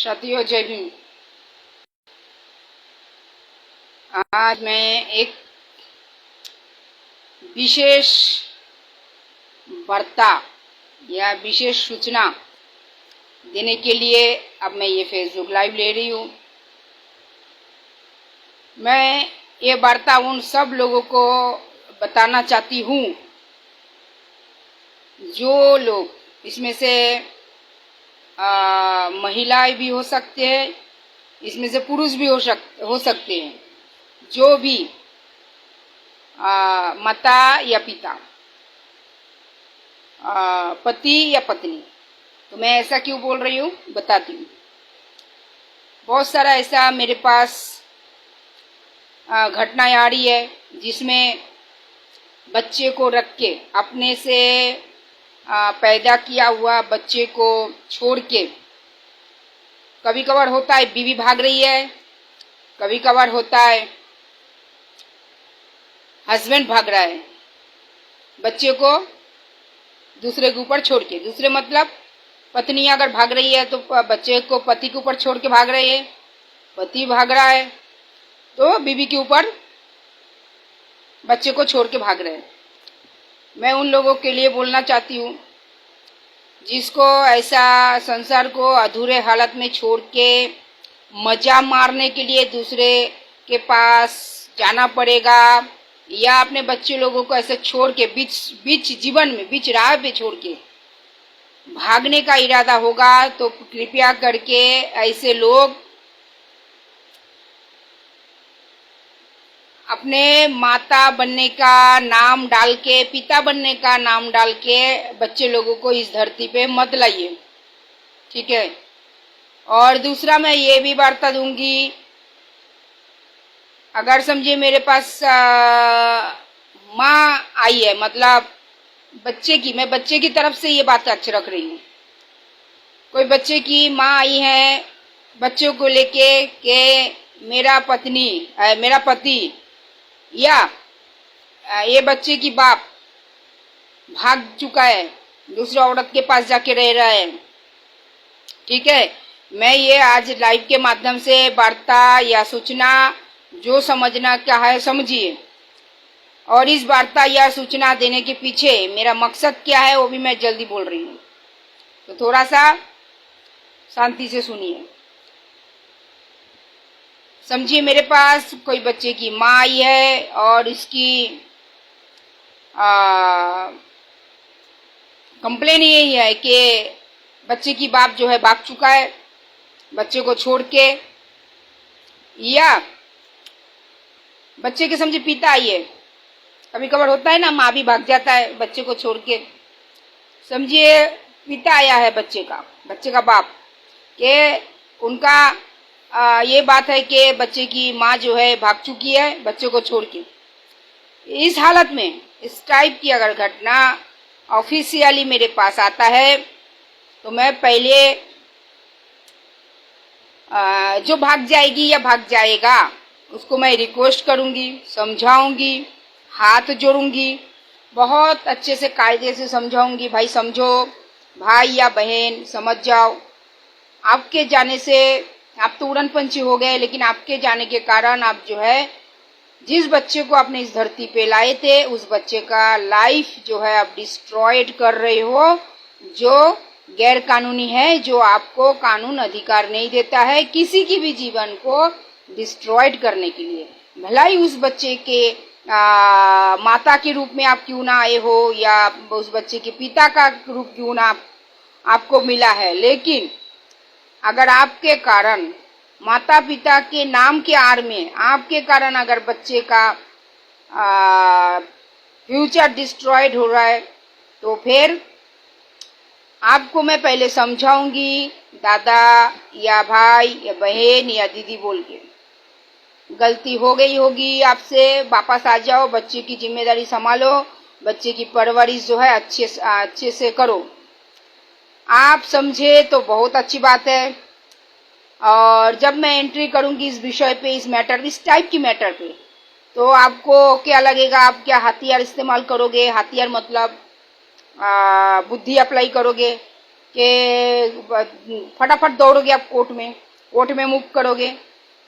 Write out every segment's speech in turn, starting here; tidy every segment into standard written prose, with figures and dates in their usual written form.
साथियों जय भीम। आज मैं एक विशेष वार्ता या विशेष सूचना देने के लिए अब मैं ये फेसबुक लाइव ले रही हूँ। मैं ये वार्ता उन सब लोगों को बताना चाहती हूँ जो लोग इसमें से महिलाएं भी हो सकते हैं, इसमें से पुरुष भी हो सकते हैं, जो भी माता या पिता, पति या पत्नी। तो मैं ऐसा क्यों बोल रही हूँ बताती हूँ। बहुत सारा ऐसा मेरे पास घटनाएं आ रही है जिसमें बच्चे को रख के, अपने से पैदा किया हुआ बच्चे को छोड़ के, कभी कभार होता है बीवी भाग रही है, कभी कभार होता है हस्बैंड भाग रहा है बच्चे को दूसरे के ऊपर छोड़ के। दूसरे मतलब पत्नी अगर भाग रही है तो बच्चे को पति के ऊपर छोड़ के भाग रही है, पति भाग रहा है तो बीवी के ऊपर बच्चे को छोड़ के भाग रहे हैं। मैं उन लोगों के लिए बोलना चाहती हूँ जिसको ऐसा संसार को अधूरे हालत में छोड़ के मजा मारने के लिए दूसरे के पास जाना पड़ेगा, या अपने बच्चे लोगों को ऐसे छोड़ के बीच जीवन में बीच राह पे छोड़ के भागने का इरादा होगा, तो कृपया करके ऐसे लोग अपने माता बनने का नाम डाल के, पिता बनने का नाम डाल के बच्चे लोगों को इस धरती पे मत लाइए, ठीक है। और दूसरा मैं ये भी वार्ता दूंगी, अगर समझिए मेरे पास माँ आई है, मतलब बच्चे की, मैं बच्चे की तरफ से ये बात अच्छी रख रही हूँ। कोई बच्चे की माँ आई है बच्चों को लेके कि मेरा पति या ये बच्चे की बाप भाग चुका है, दूसरे औरत के पास जाके रह रहा है, ठीक है। मैं ये आज लाइव के माध्यम से वार्ता या सूचना जो समझना क्या है समझिए, और इस वार्ता या सूचना देने के पीछे मेरा मकसद क्या है वो भी मैं जल्दी बोल रही हूँ, तो थोड़ा सा शांति से सुनिए, समझिए। मेरे पास कोई बच्चे की माँ आई है और इसकी कंप्लेन यही है कि बच्चे की बाप जो है भाग चुका है बच्चे को छोड़ के, या बच्चे के समझे पिता आई है, कभी कभार होता है ना माँ भी भाग जाता है बच्चे को छोड़ के, समझिए पिता आया है बच्चे का बाप, कि उनका ये बात है कि बच्चे की माँ जो है भाग चुकी है बच्चे को छोड़ के। इस हालत में इस टाइप की अगर घटना ऑफिशियली मेरे पास आता है तो मैं पहले जो भाग जाएगी या भाग जाएगा उसको मैं रिक्वेस्ट करूंगी, समझाऊंगी, हाथ जोड़ूंगी, बहुत अच्छे से कायदे से समझाऊंगी, भाई समझो, भाई या बहन समझ जाओ। आपके जाने से आप तो उड़न पंछी हो गए, लेकिन आपके जाने के कारण आप जो है जिस बच्चे को आपने इस धरती पे लाए थे उस बच्चे का लाइफ जो है आप डिस्ट्रॉयड कर रहे हो, जो गैर कानूनी है, जो आपको कानून अधिकार नहीं देता है किसी की भी जीवन को डिस्ट्रॉयड करने के लिए। भला ही उस बच्चे के माता के रूप में आप क्यों ना आए हो, या उस बच्चे के पिता का रूप क्यों ना आपको मिला है, लेकिन अगर आपके कारण माता पिता के नाम के आड़ में आपके कारण अगर बच्चे का फ्यूचर डिस्ट्रॉयड हो रहा है, तो फिर आपको मैं पहले समझाऊंगी, दादा या भाई या बहन या दीदी बोल के, गलती हो गई होगी आपसे, वापस आ जाओ, बच्चे की जिम्मेदारी संभालो, बच्चे की परवरिश जो है अच्छे से करो। आप समझे तो बहुत अच्छी बात है। और जब मैं एंट्री करूंगी इस विषय पे, इस मैटर, इस टाइप की मैटर पे, तो आपको क्या लगेगा, आप क्या हथियार इस्तेमाल करोगे, हथियार मतलब बुद्धि अप्लाई करोगे, कि फटाफट दौड़ोगे आप कोर्ट में मूव करोगे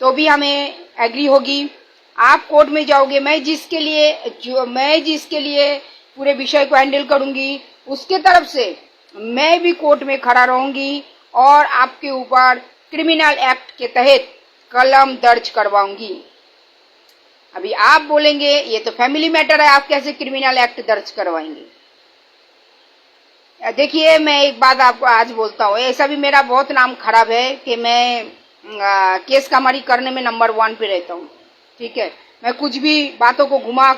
तो भी हमें एग्री होगी। आप कोर्ट में जाओगे, मैं जिसके लिए पूरे विषय को हैंडल करूंगी उसके तरफ से मैं भी कोर्ट में खड़ा रहूंगी और आपके ऊपर क्रिमिनल एक्ट के तहत कलम दर्ज करवाऊंगी। अभी आप बोलेंगे ये तो फैमिली मैटर है, आप कैसे क्रिमिनल एक्ट दर्ज करवाएंगे? देखिए, मैं एक बात आपको आज बोलता हूँ, ऐसा भी मेरा बहुत नाम खराब है कि मैं केस कमारी करने में नंबर 1 पे रहता हूँ। ठीक है, मैं कुछ भी बातों को घुमा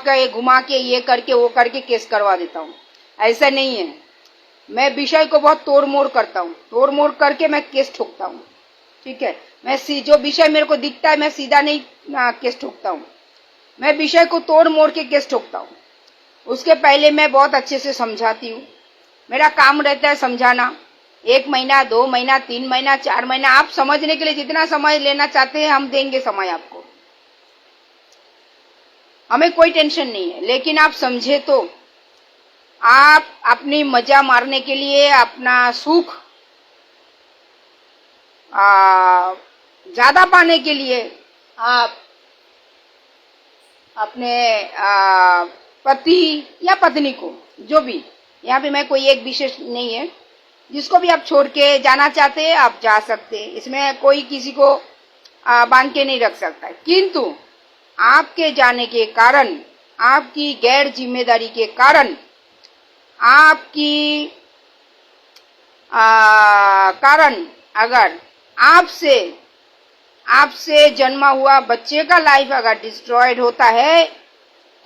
के ये करके वो करके केस करवा देता हूँ। ऐसा नहीं है, मैं विषय को बहुत तोड़ मोड़ करता हूँ, तोड़ मोड़ करके मैं केस ठोकता हूँ। ठीक है, मैं जो विषय मेरे को दिखता है मैं सीधा नहीं केस ठोकता हूँ, मैं विषय को तोड़ मोड़ के केस ठोकता हूँ। उसके पहले मैं बहुत अच्छे से समझाती हूँ, मेरा काम रहता है समझाना। 1 महीना, 2 महीना, 3 महीना, 4 महीना, आप समझने के लिए जितना समय लेना चाहते हैं हम देंगे समय आपको, हमें कोई टेंशन नहीं है। लेकिन आप समझे तो, आप अपनी मजा मारने के लिए, अपना सुख ज्यादा पाने के लिए आप अपने पति या पत्नी को, जो भी, यहाँ पे मैं कोई एक विशेष नहीं है, जिसको भी आप छोड़ के जाना चाहते हैं आप जा सकते हैं, इसमें कोई किसी को बांध के नहीं रख सकता। किंतु आपके जाने के कारण, आपकी गैर जिम्मेदारी के कारण, आपकी कारण अगर आपसे जन्मा हुआ बच्चे का लाइफ अगर डिस्ट्रॉयड होता है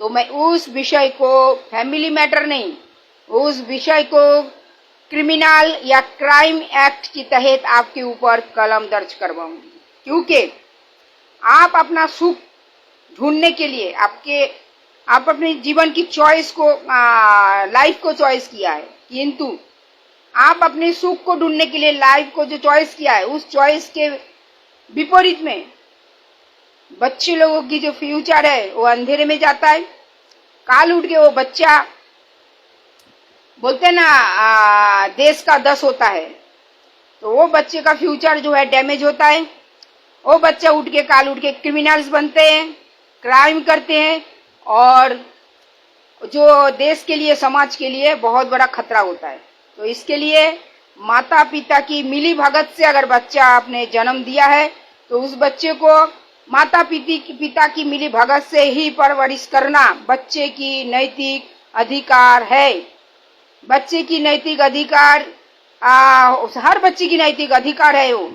तो मैं उस विषय को फैमिली मैटर नहीं, उस विषय को क्रिमिनल या क्राइम एक्ट के तहत आपके ऊपर कलम दर्ज करवाऊंगी। क्योंकि आप अपना सुख ढूंढने के लिए आप अपने जीवन की चॉइस को, लाइफ को चॉइस किया है, किंतु आप अपने सुख को ढूंढने के लिए लाइफ को जो चॉइस किया है उस चॉइस के विपरीत में बच्चे लोगों की जो फ्यूचर है वो अंधेरे में जाता है। काल उठ के वो बच्चा, बोलते हैं ना देश का 10 होता है, तो वो बच्चे का फ्यूचर जो है डैमेज होता है। वो बच्चा काल उठ के क्रिमिनल्स बनते हैं, क्राइम करते हैं और जो देश के लिए, समाज के लिए बहुत बड़ा खतरा होता है। तो इसके लिए माता पिता की मिली भगत से अगर बच्चा आपने जन्म दिया है तो उस बच्चे को माता पिता की मिली भगत से ही परवरिश करना बच्चे की नैतिक अधिकार है। बच्चे की नैतिक अधिकार, हर बच्चे की नैतिक अधिकार है वो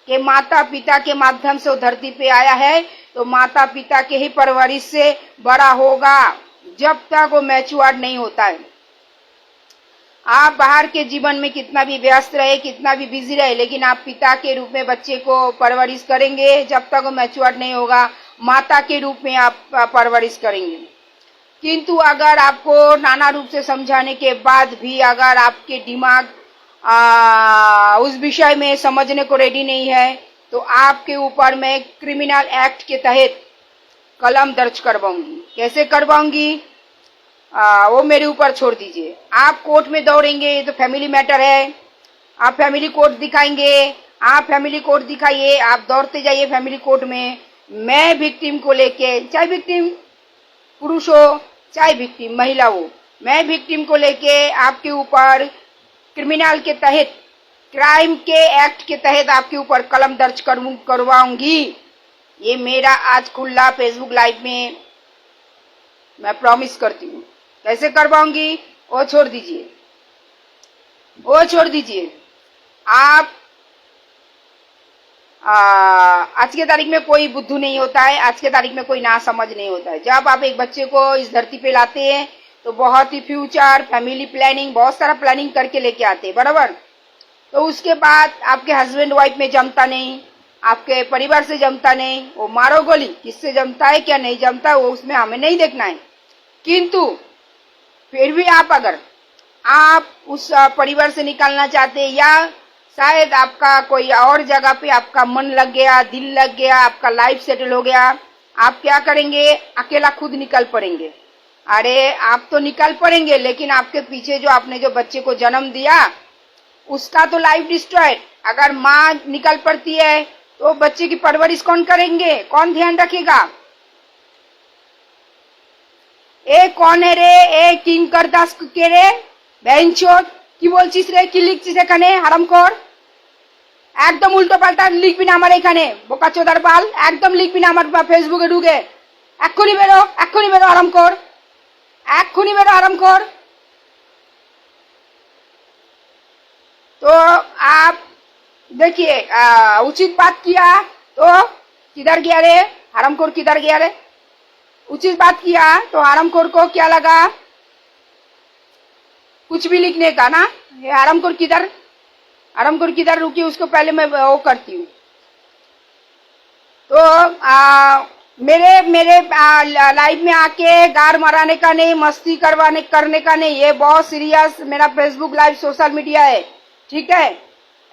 कि माता पिता के माध्यम से वो धरती पे आया है, तो माता पिता के ही परवरिश से बड़ा होगा जब तक वो मैच्योर नहीं होता है। आप बाहर के जीवन में कितना भी व्यस्त रहे, कितना भी बिजी रहे, लेकिन आप पिता के रूप में बच्चे को परवरिश करेंगे जब तक वो मैच्योर नहीं होगा, माता के रूप में आप परवरिश करेंगे। किंतु अगर आपको नाना रूप से समझाने के बाद भी अगर आपके दिमाग उस विषय में समझने को रेडी नहीं है तो आपके ऊपर मैं क्रिमिनल एक्ट के तहत कलम दर्ज करवाऊंगी। कैसे करवाऊंगी वो मेरे ऊपर छोड़ दीजिए। आप कोर्ट में दौड़ेंगे, ये तो फैमिली मैटर है, आप फैमिली कोर्ट दिखाएंगे, आप फैमिली कोर्ट दिखाइए, आप दौड़ते जाइए फैमिली कोर्ट में। मैं विक्टिम को लेके, चाहे विक्टिम पुरुष हो चाहे विक्टिम महिला हो, मैं विक्टिम को लेके आपके ऊपर क्रिमिनल के तहत, क्राइम के एक्ट के तहत आपके ऊपर कलम दर्ज करवाऊंगी। ये मेरा आज खुला फेसबुक लाइव में मैं प्रॉमिस करती हूँ। कैसे करवाऊंगी वो छोड़ दीजिए, वो छोड़ दीजिए। आप आज के तारीख में कोई बुद्धू नहीं होता है, आज के तारीख में कोई ना समझ नहीं होता है। जब आप एक बच्चे को इस धरती पे लाते हैं तो बहुत ही फ्यूचर, फैमिली प्लानिंग, बहुत सारा प्लानिंग करके लेके आते हैं, बराबर। तो उसके बाद आपके हस्बैंड वाइफ में जमता नहीं, आपके परिवार से जमता नहीं, वो मारो गोली, किससे जमता है क्या नहीं जमता है वो उसमें हमें नहीं देखना है। किंतु फिर भी अगर आप उस परिवार से निकालना चाहते हैं या शायद आपका कोई और जगह पे आपका मन लग गया, दिल लग गया, आपका लाइफ सेटल हो गया, आप क्या करेंगे? अकेला खुद निकल पड़ेंगे। अरे आप तो निकल पड़ेंगे, लेकिन आपके पीछे जो आपने जो बच्चे को जन्म दिया उसका तो लाइफ डिस्ट्रॉयड। अगर माँ निकल पड़ती है तो बच्चे की परवरिश कौन करेंगे, कौन ध्यान रखेगा? ए कौन है रे, ए किंकर दास के रे বেঞ্চোদ কি বলছিস রে, কি লিখছিস এখানে হারামখোর? একদম উল্টো পাল্টা লিখবি না আমার এখানে, বোকাচোদার বাল, একদম লিখবি না আমার ফেসবুকে ঢুকে। এক্ষুনি বেরো, এক্ষুনি বেরো হারামখোর, এক্ষুনি বেরো হারামখোর। तो आप देखिए उचित बात किया तो किधर गया रे हरामखोर, किधर गया रे? उचित बात किया तो हरामखोर को क्या लगा कुछ भी लिखने का ना? ये हरामखोर किधर, हरामखोर किधर, रुकी उसको पहले मैं वो करती हूँ। तो मेरे मेरे लाइव में आके गार मराने का नहीं, मस्ती करने का नहीं, ये बहुत सीरियस मेरा फेसबुक लाइव सोशल मीडिया है, ठीक है?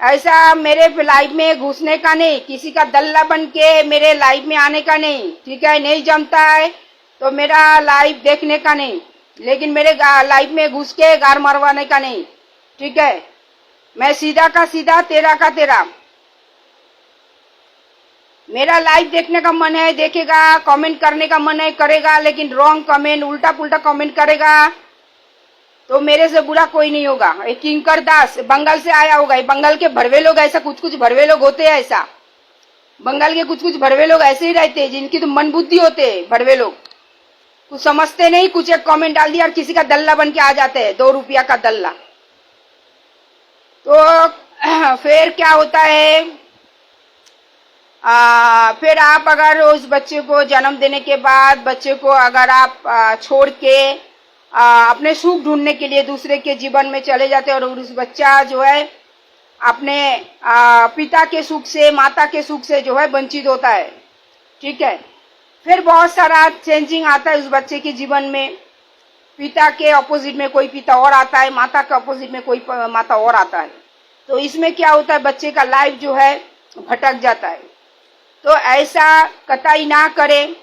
ऐसा मेरे लाइव में घुसने का नहीं, किसी का दल्ला बन के मेरे लाइव में आने का नहीं, ठीक है? नहीं जमता है तो मेरा लाइव देखने का नहीं, लेकिन मेरे लाइव में घुस के गार मरवाने का नहीं, ठीक है? मैं सीधा का सीधा, तेरा का तेरा। मेरा लाइव देखने का मन है देखेगा, कमेंट करने का मन है करेगा, लेकिन रॉन्ग कमेंट, उल्टा पुल्टा कमेंट करेगा तो मेरे से बुरा कोई नहीं होगा। एक किंकर दास बंगाल से आया होगा, बंगाल के भरवे लोग ऐसा, कुछ भरवे लोग होते हैं ऐसा, बंगाल के कुछ भरवे लोग ऐसे ही रहते हैं, जिनकी तो मन बुद्धि होते हैं भरवे लोग, कुछ समझते नहीं, कुछ एक कमेंट डाल दिया और किसी का दल्ला बन के आ जाते हैं, 2 रुपया का दल्ला। तो फिर क्या होता है, फिर आप अगर उस बच्चे को जन्म देने के बाद बच्चे को अगर आप छोड़ के अपने सुख ढूंढने के लिए दूसरे के जीवन में चले जाते हैं और उस बच्चा जो है अपने पिता के सुख से, माता के सुख से जो है वंचित होता है, ठीक है? फिर बहुत सारा चेंजिंग आता है उस बच्चे के जीवन में, पिता के अपोजिट में कोई पिता और आता है, माता के अपोजिट में कोई माता और आता है। तो इसमें क्या होता है, बच्चे का लाइफ जो है भटक जाता है। तो ऐसा कतई ना करें,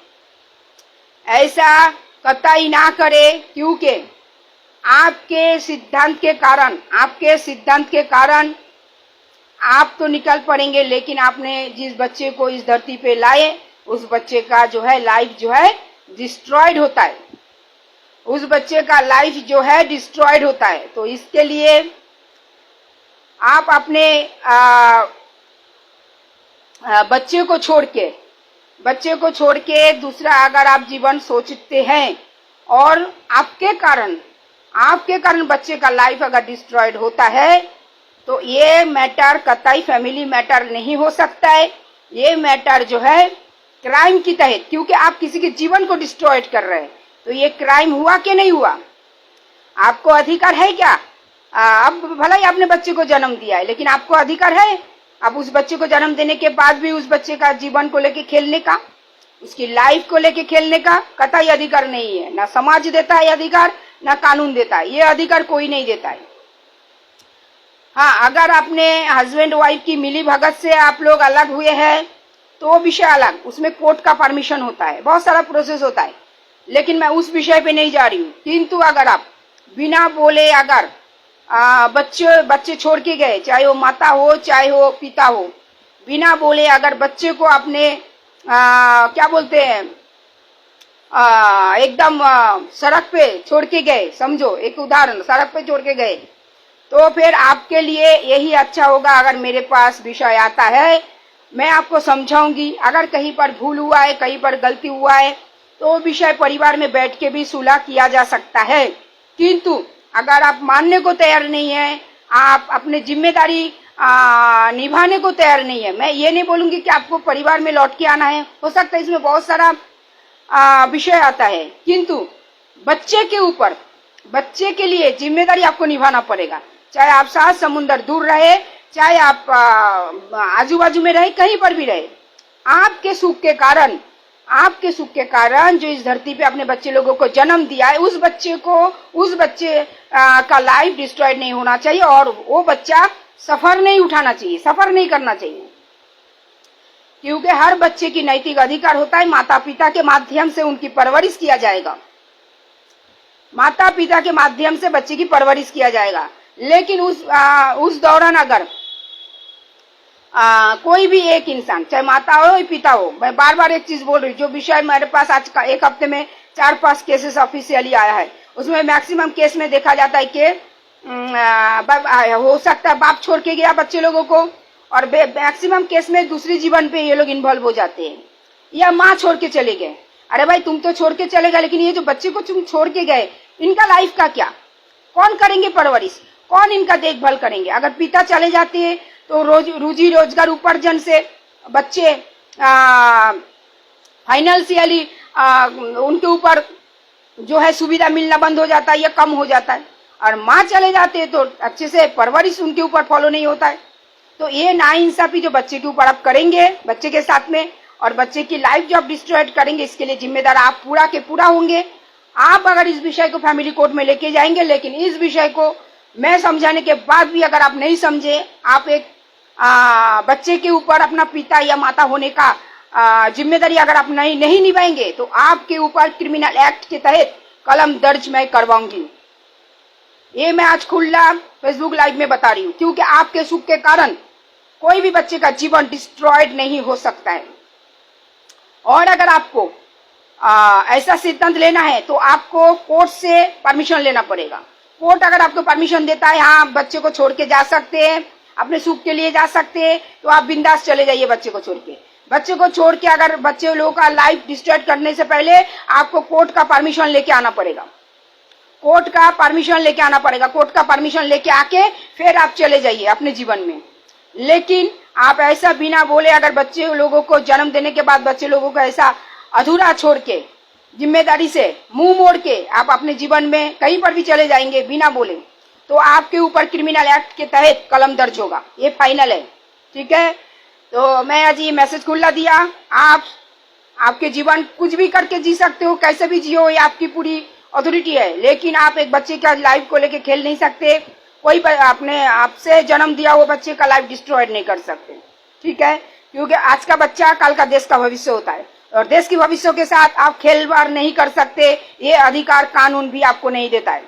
ऐसा कतई ना करे, क्योंकि आपके सिद्धांत के कारण, आपके सिद्धांत के कारण आप तो निकल पड़ेंगे, लेकिन आपने जिस बच्चे को इस धरती पे लाए उस बच्चे का जो है लाइफ जो है डिस्ट्रॉयड होता है, उस बच्चे का लाइफ जो है डिस्ट्रॉयड होता है। तो इसके लिए आप अपने बच्चे को छोड़ के दूसरा अगर आप जीवन सोचते हैं और आपके कारण बच्चे का लाइफ अगर डिस्ट्रॉयड होता है तो ये मैटर कतई फैमिली मैटर नहीं हो सकता है, ये मैटर जो है क्राइम की तहत, क्योंकि आप किसी के जीवन को डिस्ट्रॉयड कर रहे हैं। तो ये क्राइम हुआ कि नहीं हुआ? आपको अधिकार है क्या? अब भला ही आपने बच्चे को जन्म दिया है, लेकिन आपको अधिकार है अब उस बच्चे को जन्म देने के बाद भी उस बच्चे का जीवन को लेके खेलने का, उसकी लाइफ को लेके खेलने का कतई अधिकार नहीं है। ना समाज देता है अधिकार, ना कानून देता है, ये अधिकार कोई नहीं देता है। हाँ, अगर अपने हस्बैंड वाइफ की मिली भगत से आप लोग अलग हुए हैं तो विषय अलग, उसमें कोर्ट का परमिशन होता है, बहुत सारा प्रोसेस होता है, लेकिन मैं उस विषय पे नहीं जा रही हूँ। किंतु अगर आप बिना बोले अगर बच्चे छोड़ के गए, चाहे वो माता हो चाहे वो पिता हो, बिना बोले अगर बच्चे को अपने क्या बोलते हैं एकदम सड़क पे छोड़ के गए, समझो एक उदाहरण, सड़क पे छोड़ के गए, तो फिर आपके लिए यही अच्छा होगा अगर मेरे पास विषय आता है, मैं आपको समझाऊंगी। अगर कहीं पर भूल हुआ है, कहीं पर गलती हुआ है तो विषय परिवार में बैठ के भी सुलह किया जा सकता है। किंतु अगर आप मानने को तैयार नहीं है, आप अपने जिम्मेदारी निभाने को तैयार नहीं है, मैं ये नहीं बोलूंगी कि आपको परिवार में लौट के आना है, हो सकता है इसमें बहुत सारा विषय आता है, किंतु बच्चे के ऊपर, बच्चे के लिए जिम्मेदारी आपको निभाना पड़ेगा। चाहे आप 7 समुंदर दूर रहे, चाहे आप आजू बाजू में रहे, कहीं पर भी रहे, आपके सुख के कारण जो इस धरती पे अपने बच्चे लोगों को जन्म दिया है, उस बच्चे का लाइफ डिस्ट्रॉयड नहीं होना चाहिए और वो बच्चा सफर नहीं उठाना चाहिए, सफर नहीं करना चाहिए। क्योंकि हर बच्चे की नैतिक अधिकार होता है, माता पिता के माध्यम से उनकी परवरिश किया जाएगा, माता पिता के माध्यम से बच्चे की परवरिश किया जाएगा। लेकिन उस दौरान अगर कोई भी एक इंसान, चाहे माता हो या पिता हो, मैं बार बार एक चीज बोल रही हूँ, जो विषय मेरे पास आज का एक हफ्ते में 4-5 केसेस ऑफिशियली आया है, उसमें मैक्सिमम केस में देखा जाता है कि हो सकता है बाप छोड़ के गया बच्चे लोगों को, और मैक्सिमम केस में दूसरी जीवन पे ये लोग इन्वॉल्व हो जाते हैं, या माँ छोड़ के चले गए। अरे भाई तुम तो छोड़ के चले गए, लेकिन ये जो बच्चे को तुम छोड़ के गए, इनका लाइफ का क्या, कौन करेंगे परवरिश, कौन इनका देखभाल करेंगे? अगर पिता चले जाते हैं तो रोजी रोजगार उपार्जन से बच्चे फाइनेंशियली उनके ऊपर जो है सुविधा मिलना बंद हो जाता है या कम हो जाता है, और माँ चले जाते हैं तो अच्छे से परवरिश उनके ऊपर फॉलो नहीं होता है। तो ये नाइंसाफी जो बच्चे के ऊपर आप करेंगे बच्चे के साथ में, और बच्चे की लाइफ जो आप डिस्ट्रॉय करेंगे, इसके लिए जिम्मेदार आप पूरा के पूरा होंगे। आप अगर इस विषय को फैमिली कोर्ट में लेके जाएंगे, लेकिन इस विषय को मैं समझाने के बाद भी अगर आप नहीं समझे, आप एक बच्चे के ऊपर अपना पिता या माता होने का जिम्मेदारी अगर आप नहीं निभाएंगे, तो आपके ऊपर क्रिमिनल एक्ट के तहत कलम दर्ज मैं करवाऊंगी। ये मैं आज खुला फेसबुक लाइव में बता रही हूँ, क्योंकि आपके सुख के कारण कोई भी बच्चे का जीवन डिस्ट्रॉयड नहीं हो सकता है। और अगर आपको ऐसा सिद्धांत लेना है तो आपको कोर्ट से परमिशन लेना पड़ेगा। कोर्ट अगर आपको परमिशन देता है, हाँ बच्चे को छोड़ के जा सकते हैं, अपने सुख के लिए जा सकते हैं, तो आप बिंदास चले जाइए बच्चे को छोड़ के। बच्चे को छोड़ के अगर बच्चे लोगों का लाइफ डिस्ट्रॉय करने से पहले आपको कोर्ट का परमिशन लेके आना पड़ेगा। कोर्ट का परमिशन लेके आना पड़ेगा। कोर्ट का परमिशन लेके आके फिर आप चले जाइए अपने जीवन में। लेकिन आप ऐसा बिना बोले अगर बच्चे लोगों को जन्म देने के बाद बच्चे लोगों को ऐसा अधूरा छोड़ के, जिम्मेदारी से मुंह मोड़ के आप अपने जीवन में कहीं पर भी चले जाएंगे बिना बोले, तो आपके ऊपर क्रिमिनल एक्ट के तहत कलम दर्ज होगा। ये फाइनल है, ठीक है। तो मैं आज ये मैसेज खुला दिया। आप आपके जीवन कुछ भी करके जी सकते हो, कैसे भी जियो, ये आपकी पूरी अथॉरिटी है, लेकिन आप एक बच्चे का लाइफ को लेके खेल नहीं सकते। कोई अपने आपसे जन्म दिया हुआ बच्चे का लाइफ डिस्ट्रॉय नहीं कर सकते, ठीक है, क्योंकि आज का बच्चा कल का देश का भविष्य होता है, और देश के भविष्य के साथ आप खेलवाड़ नहीं कर सकते। ये अधिकार कानून भी आपको नहीं देता है।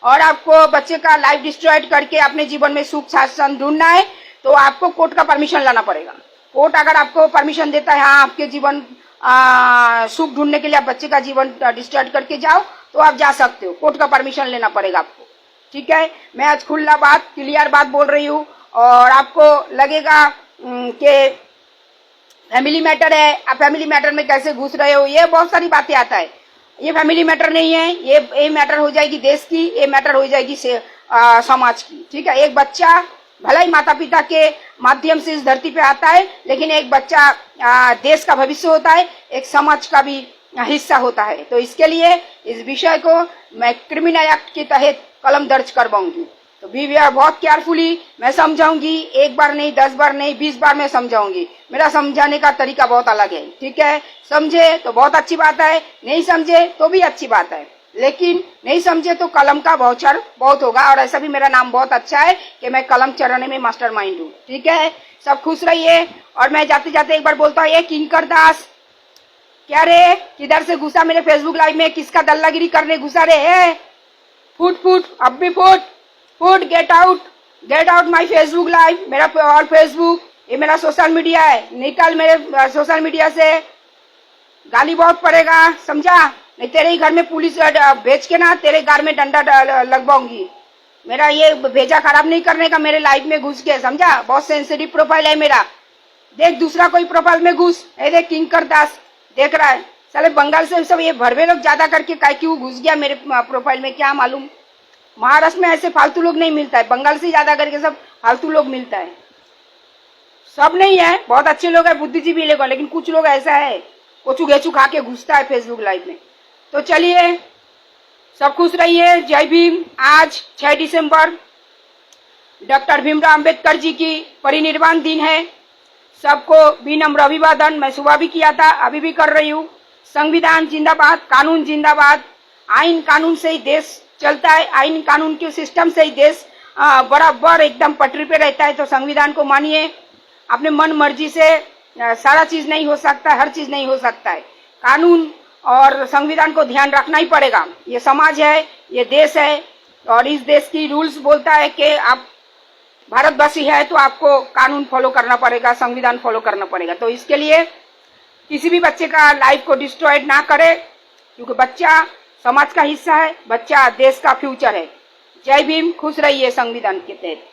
और आपको बच्चे का लाइफ डिस्ट्रॉय करके अपने जीवन में सुख शासन ढूंढना है, तो आपको कोर्ट का परमिशन लाना पड़ेगा। कोर्ट अगर आपको परमिशन देता है, हाँ आपके जीवन सुख ढूंढने के लिए आप बच्चे का जीवन डिस्ट्रॉय करके जाओ, तो आप जा सकते हो। कोर्ट का परमिशन लेना पड़ेगा आपको, ठीक है। मैं आज खुला बात, क्लियर बात बोल रही हूँ, और आपको लगेगा कि फैमिली मैटर है, आप फैमिली मैटर में कैसे घुस रहे हो, ये बहुत सारी बातें आता है। ये फैमिली मैटर नहीं है, ये मैटर हो जाएगी देश की, ये मैटर हो जाएगी समाज की, ठीक है। एक बच्चा भले ही माता पिता के माध्यम से इस धरती पे आता है, लेकिन एक बच्चा देश का भविष्य होता है, एक समाज का भी हिस्सा होता है। तो इसके लिए इस विषय को मैं क्रिमिनल एक्ट के तहत कलम दर्ज करवाऊंगी। तो बी वेयर, बहुत केयरफुली मैं समझाऊंगी। एक बार नहीं, 10 बार नहीं, 20 बार मैं समझाऊंगी। मेरा समझाने का तरीका बहुत अलग है, ठीक है। समझे तो बहुत अच्छी बात है, नहीं समझे तो भी अच्छी बात है, लेकिन नहीं समझे तो कलम का वाउचर बहुत होगा। और ऐसा भी मेरा नाम बहुत अच्छा है कि मैं कलम चलाने में मास्टरमाइंड हूँ, ठीक है। सब खुश रहिए। और मैं जाते जाते एक बार बोलता हूँ, किंकर दास, क्या रे किधर से घुसा मेरे फेसबुक लाइव में, किसका दल्लागिरी करने घुसा रे है? फुट फुट, अब भी foot foot, get out my Facebook live. मेरा और फेसबुक ये मेरा सोशल मीडिया है, निकल मेरे सोशल मीडिया से, गाली बहुत पड़ेगा, समझा? नहीं तेरे ही घर में पुलिस भेज के ना तेरे घर में डंडा लगवाऊंगी। मेरा ये भेजा खराब नहीं करने का, मेरे लाइफ में घुस के, समझा? बहुत सेंसिटिव प्रोफाइल है मेरा। देख दूसरा कोई प्रोफाइल में घुस, देख किंकर दास देख रहा है, साले बंगाल से सब ये भरवे लोग ज्यादा करके क्यों घुस गया मेरे प्रोफाइल में, क्या मालूम। महाराष्ट्र में ऐसे फालतू लोग नहीं मिलता है, बंगाल से ज्यादा करके सब फालतू लोग मिलता है। सब नहीं है, बहुत अच्छे लोग हैं, बुद्धिजीवी लोग, लेकिन कुछ लोग ऐसा है कोचू घेचू खा के घुसता है फेसबुक लाइव में। तो चलिए सब खुश रहिए। जय भीम। आज 6 दिसंबर डॉक्टर भीमराव अंबेडकर जी की परिनिर्वाण दिन है। सबको विनम्र अभिवादन। मैं सुबह भी किया था, अभी भी कर रही हूँ। संविधान जिंदाबाद, कानून जिंदाबाद। आइन कानून से ही देश चलता है, आइन कानून के सिस्टम से ही देश बराबर एकदम पटरी पे रहता है। तो संविधान को मानिए। अपने मन मर्जी से सारा चीज नहीं हो सकता, हर चीज नहीं हो सकता है। कानून और संविधान को ध्यान रखना ही पड़ेगा। ये समाज है, ये देश है, और इस देश की रूल्स बोलता है कि आप भारतवासी है तो आपको कानून फॉलो करना पड़ेगा, संविधान फॉलो करना पड़ेगा। तो इसके लिए किसी भी बच्चे का लाइफ को डिस्ट्रॉयड ना करे, क्योंकि बच्चा समाज का हिस्सा है, बच्चा देश का फ्यूचर है। जय भीम, खुश रहिए संविधान के तहत।